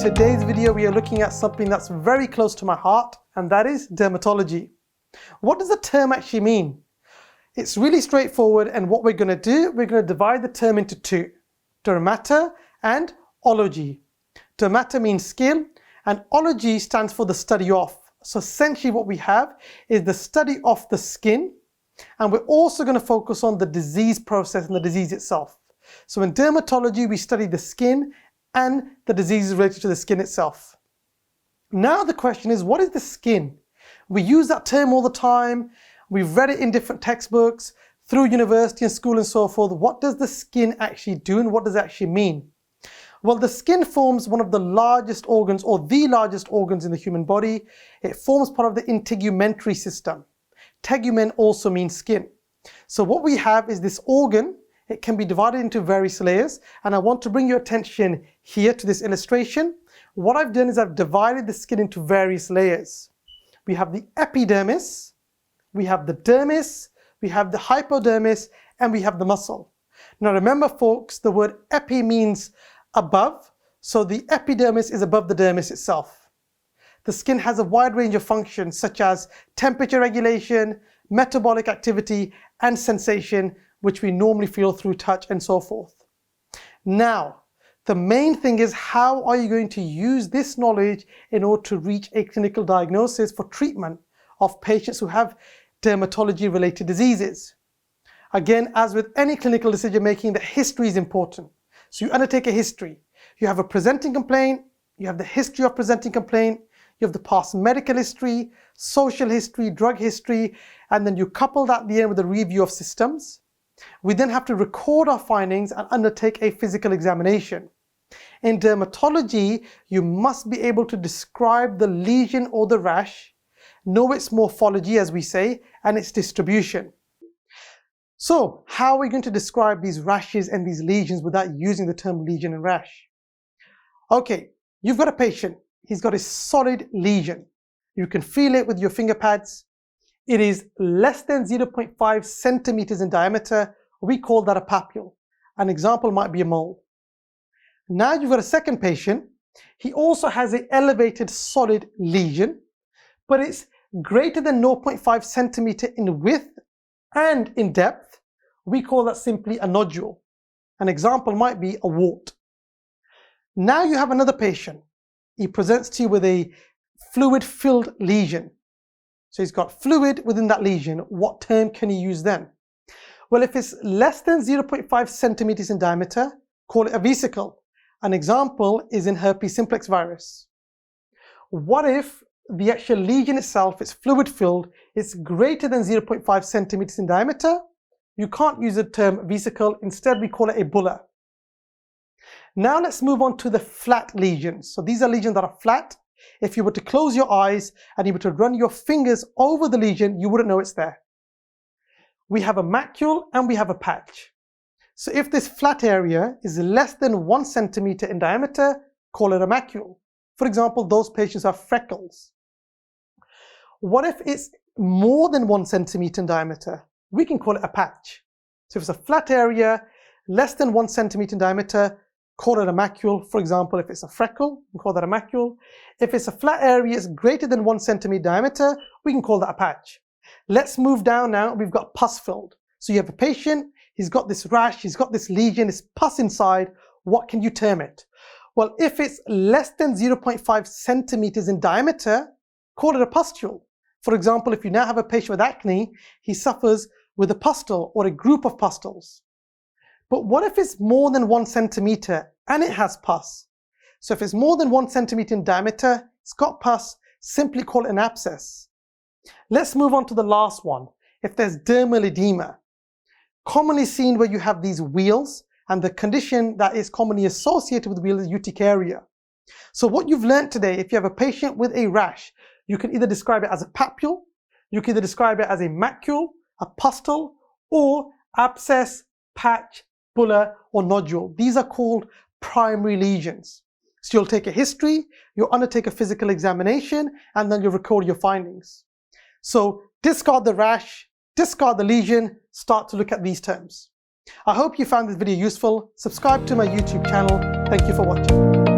today's video we are looking at something that's very close to my heart, and that is dermatology. What does the term actually mean? It's really straightforward, and what we're going to do, we're going to divide the term into two: dermata and ology. Dermata means skin, and ology stands for the study of. So essentially what we have is the study of the skin, and we're also going to focus on the disease process and the disease itself. So in dermatology, we study the skin and the diseases related to the skin itself. Now the question is, what is the skin? We use that term all the time. We've read it in different textbooks, through university and school and so forth. What does the skin actually do, and what does it actually mean? Well, the skin forms one of the largest organs, or the largest organs in the human body. It forms part of the integumentary system. Tegument also means skin. So what we have is this organ. It can be divided into various layers, and I want to bring your attention here to this illustration. What I've done is I've divided the skin into various layers. We have the epidermis, we have the dermis, we have the hypodermis, and we have the muscle. Now remember folks, the word epi means above, so the epidermis is above the dermis itself. The skin has a wide range of functions such as temperature regulation, metabolic activity, and sensation, which we normally feel through touch and so forth. Now, the main thing is, how are you going to use this knowledge in order to reach a clinical diagnosis for treatment of patients who have dermatology-related diseases? Again, as with any clinical decision making, the history is important. So you undertake a history. You have a presenting complaint, you have the history of presenting complaint, you have the past medical history, social history, drug history, and then you couple that at the end with a review of systems. We then have to record our findings and undertake a physical examination. In dermatology, you must be able to describe the lesion or the rash, know its morphology, as we say, and its distribution. So, how are we going to describe these rashes and these lesions without using the term lesion and rash? Okay, you've got a patient. He's got a solid lesion. You can feel it with your finger pads. It is less than 0.5 centimeters in diameter. We call that a papule. An example might be a mole. Now you've got a second patient. He also has an elevated solid lesion, but it's greater than 0.5 centimeter in width and in depth. We call that simply a nodule. An example might be a wart. Now you have another patient. He presents to you with a fluid-filled lesion. So he's got fluid within that lesion. What term can you use then? Well, if it's less than 0.5 centimeters in diameter, call it a vesicle. An example is in herpes simplex virus. What if the actual lesion itself is fluid-filled, it's greater than 0.5 centimeters in diameter? You can't use the term vesicle. Instead, we call it a bulla. Now let's move on to the flat lesions. So these are lesions that are flat. If you were to close your eyes and you were to run your fingers over the lesion, you wouldn't know it's there. We have a macule and we have a patch. So if this flat area is less than 1 centimeter in diameter, call it a macule. For example, those patients have freckles. What if it's more than 1 centimeter in diameter? We can call it a patch. So if it's a flat area, less than 1 centimeter in diameter, call it a macule. For example, if it's a freckle, we can call that a macule. If it's a flat area, it's greater than 1 centimeter diameter, we can call that a patch. Let's move down now. We've got pus filled. So you have a patient, he's got this rash, he's got this lesion, this pus inside. What can you term it? Well, if it's less than 0.5 centimeters in diameter, call it a pustule. For example, if you now have a patient with acne, he suffers with a pustule or a group of pustules. But what if it's more than 1 centimeter and it has pus? So if it's more than 1 centimeter in diameter, it's got pus, simply call it an abscess. Let's move on to the last one. If there's dermal edema, commonly seen where you have these wheals, and the condition that is commonly associated with wheals is urticaria. So what you've learned today, if you have a patient with a rash, you can either describe it as a papule, you can either describe it as a macule, a pustule, or abscess, patch, bulla, or nodule. These are called primary lesions. So you'll take a history, you'll undertake a physical examination, and then you'll record your findings. So discard the rash, discard the lesion, start to look at these terms. I hope you found this video useful. Subscribe to my YouTube channel. Thank you for watching.